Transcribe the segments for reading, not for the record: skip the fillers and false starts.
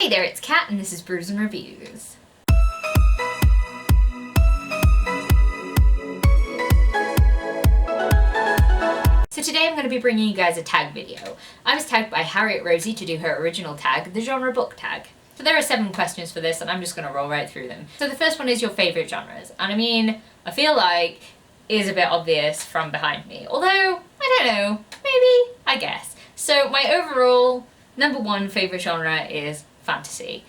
Hey there, it's Kat and this is Brews and Reviews. So today I'm going to be bringing you guys a tag video. I was tagged by Harriet Rosie to do her original tag, the genre book tag. So there are 7 questions for this and I'm just going to roll right through them. So the first one is your favourite genres. And I mean, I feel like it is a bit obvious from behind me. Although, I don't know, maybe, I guess. So my overall number 1 favourite genre is fantasy.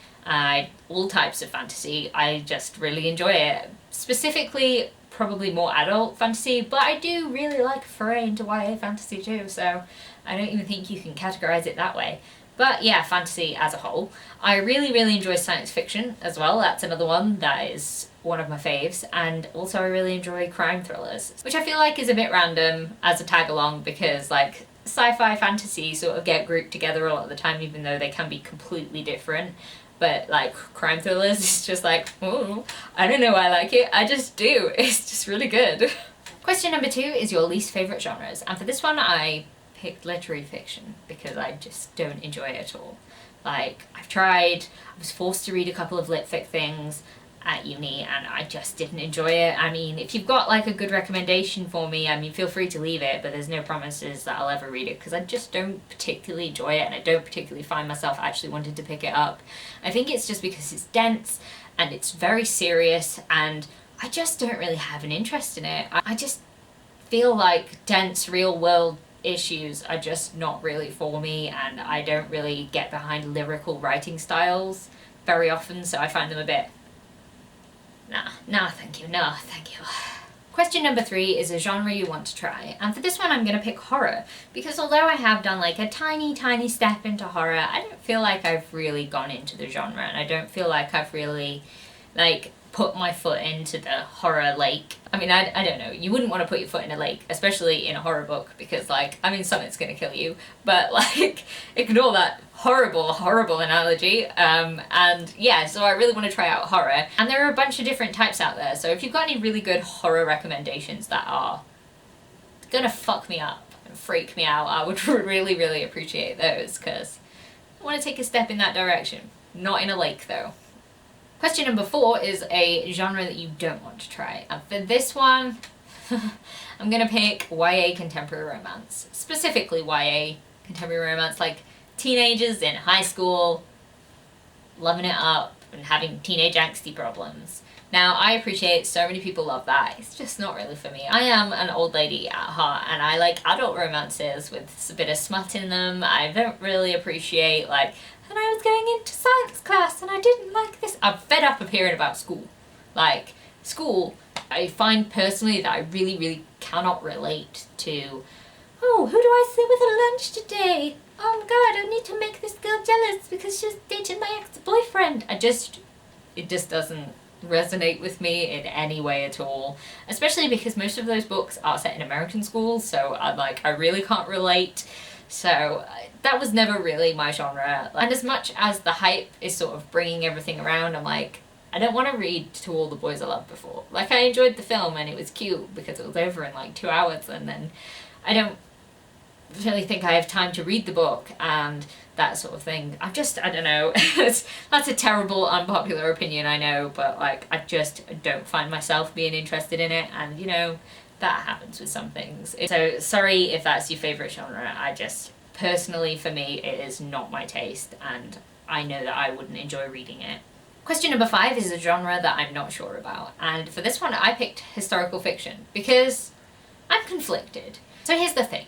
All types of fantasy, I just really enjoy it. Specifically, probably more adult fantasy, but I do really like a foray into YA fantasy too, so I don't even think you can categorise it that way. But yeah, fantasy as a whole. I really enjoy science fiction as well. That's another one that is one of my faves. And also I really enjoy crime thrillers, which I feel like is a bit random as a tag along because like sci-fi fantasy sort of get grouped together a lot of the time, even though they can be completely different. But like crime thrillers, it's just like, oh, I don't know why I like it, I just do. It's just really good. Question number 2 is your least favourite genres. And for this one I picked literary fiction because I just don't enjoy it at all. Like, I've tried, I was forced to read a couple of lit fic things at uni and I just didn't enjoy it. I mean, if you've got like a good recommendation for me, I mean, feel free to leave it, but there's no promises that I'll ever read it because I just don't particularly enjoy it and I don't particularly find myself actually wanting to pick it up. I think it's just because it's dense and it's very serious and I just don't really have an interest in it. I just feel like dense real world issues are just not really for me and I don't really get behind lyrical writing styles very often, so I find them a bit nah, thank you, no, thank you. Question number 3 is a genre you want to try, and for this one I'm gonna pick horror, because although I have done like a tiny step into horror, I don't feel like I've really gone into the genre, and I don't feel like I've really, like, put my foot into the horror lake. I mean, I don't know, you wouldn't want to put your foot in a lake, especially in a horror book, because like, I mean, something's gonna kill you, but like, ignore that horrible analogy. And yeah, so I really want to try out horror, and there are a bunch of different types out there, so if you've got any really good horror recommendations that are gonna fuck me up and freak me out, I would really appreciate those, because I want to take a step in that direction. Not in a lake though. Question number 4 is a genre that you don't want to try, and for this one I'm gonna pick YA contemporary romance. Specifically YA contemporary romance, like teenagers in high school loving it up and having teenage angsty problems. Now, I appreciate so many people love that, it's just not really for me. I am an old lady at heart and I like adult romances with a bit of smut in them. I don't really appreciate like, and I was going into science class and I didn't like this. I'm fed up of hearing about school. Like, school, I find personally that I really cannot relate to, oh, who do I sit with at lunch today? Oh my god, I need to make this girl jealous because she's dating my ex-boyfriend. It just doesn't resonate with me in any way at all. Especially because most of those books are set in American schools, so I really can't relate. So that was never really my genre. And as much as the hype is sort of bringing everything around, I'm like, I don't want to read To All the Boys I Loved Before. Like, I enjoyed the film and it was cute because it was over in like 2 hours, and then I don't really think I have time to read the book and that sort of thing. I don't know. That's a terrible unpopular opinion, I know, but like, I just don't find myself being interested in it, and you know, that happens with some things. So sorry if that's your favourite genre. I just, personally for me, it is not my taste and I know that I wouldn't enjoy reading it. Question number 5 is a genre that I'm not sure about, and for this one I picked historical fiction because I'm conflicted. So here's the thing.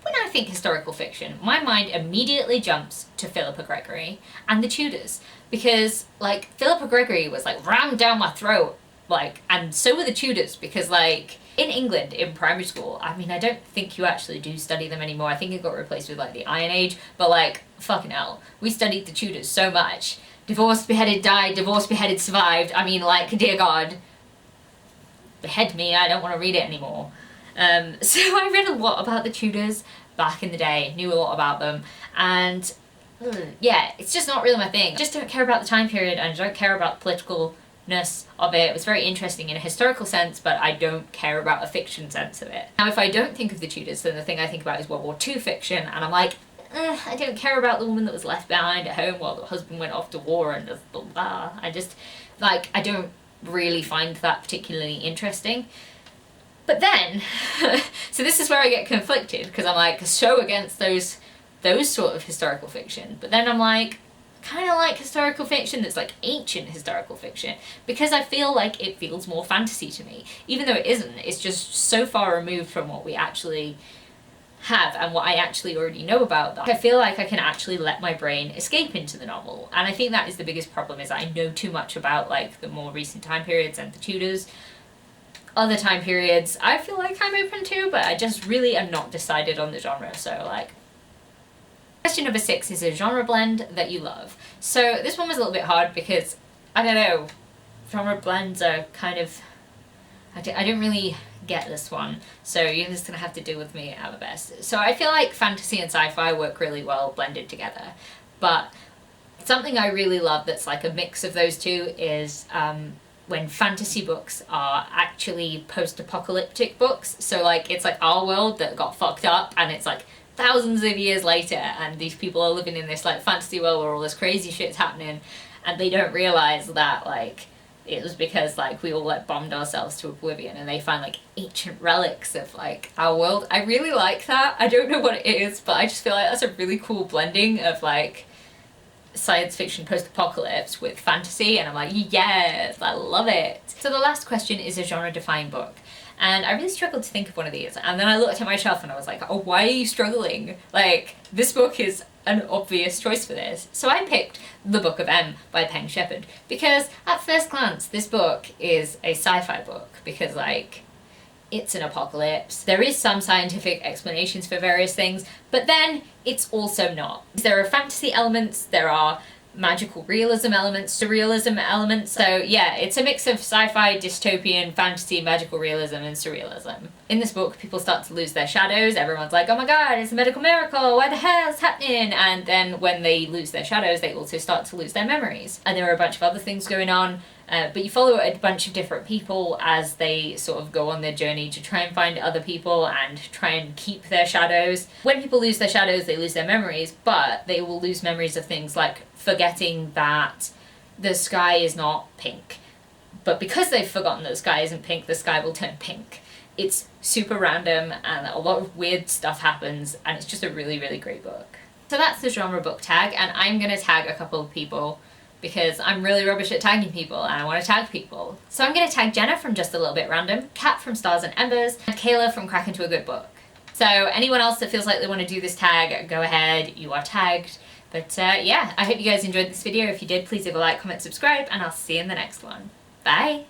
When I think historical fiction, my mind immediately jumps to Philippa Gregory and the Tudors, because like Philippa Gregory was like rammed down my throat, like, and so were the Tudors, because like in England in primary school, I mean, I don't think you actually do study them anymore. I think it got replaced with like the Iron Age, but like fucking hell, we studied the Tudors so much. Divorced, beheaded, died, divorced, beheaded, survived. I mean, like, dear God, behead me, I don't want to read it anymore. So I read a lot about the Tudors back in the day, knew a lot about them, and yeah, it's just not really my thing. I just don't care about the time period and I don't care about the politicalness of it. It was very interesting in a historical sense, but I don't care about a fiction sense of it. Now, if I don't think of the Tudors, then the thing I think about is World War II fiction, and I'm like, I don't care about the woman that was left behind at home while the husband went off to war and blah blah. I just, like, I don't really find that particularly interesting. But then, so this is where I get conflicted, because I'm like so against those sort of historical fiction, but then I'm like, kind of like historical fiction that's like ancient historical fiction, because I feel like it feels more fantasy to me, even though it isn't. It's just so far removed from what we actually have and what I actually already know about that I feel like I can actually let my brain escape into the novel. And I think that is the biggest problem, is I know too much about like the more recent time periods and the Tudors. Other time periods I feel like I'm open to, but I just really am not decided on the genre. So like, question number 6 is a genre blend that you love. So this one was a little bit hard because, I don't know, genre blends are kind of, I didn't really get this one, so you're just gonna have to deal with me at my best. So I feel like fantasy and sci-fi work really well blended together, but something I really love that's like a mix of those two is when fantasy books are actually post-apocalyptic books. So like, it's like our world that got fucked up and it's like thousands of years later and these people are living in this like fantasy world where all this crazy shit's happening, and they don't realize that like it was because like we all like bombed ourselves to oblivion, and they find like ancient relics of like our world. I really like that. I don't know what it is, but I just feel like that's a really cool blending of like science fiction post-apocalypse with fantasy, and I'm like, yes, I love it. So the last question is a genre-defining book. And I really struggled to think of one of these, and then I looked at my shelf and I was like, oh, why are you struggling? Like, this book is an obvious choice for this. So I picked The Book of M by Peng Shepherd, because at first glance this book is a sci-fi book, because like, it's an apocalypse. There is some scientific explanations for various things, but then it's also not. There are fantasy elements, there are magical realism elements, surrealism elements. So yeah, it's a mix of sci-fi, dystopian, fantasy, magical realism, and surrealism. In this book, people start to lose their shadows. Everyone's like, oh my god, it's a medical miracle, what the hell is happening? And then when they lose their shadows, they also start to lose their memories. And there are a bunch of other things going on, but you follow a bunch of different people as they sort of go on their journey to try and find other people and try and keep their shadows. When people lose their shadows, they lose their memories, but they will lose memories of things like forgetting that the sky is not pink. But because they've forgotten that the sky isn't pink, the sky will turn pink. It's super random and a lot of weird stuff happens, and it's just a really, really great book. So that's the genre book tag, and I'm gonna tag a couple of people because I'm really rubbish at tagging people and I want to tag people. So I'm going to tag Jenna from Just a Little Bit Random, Kat from Stars and Embers, and Kayla from Crack Into a Good Book. So anyone else that feels like they want to do this tag, go ahead, you are tagged. But yeah, I hope you guys enjoyed this video. If you did, please leave a like, comment, subscribe, and I'll see you in the next one. Bye!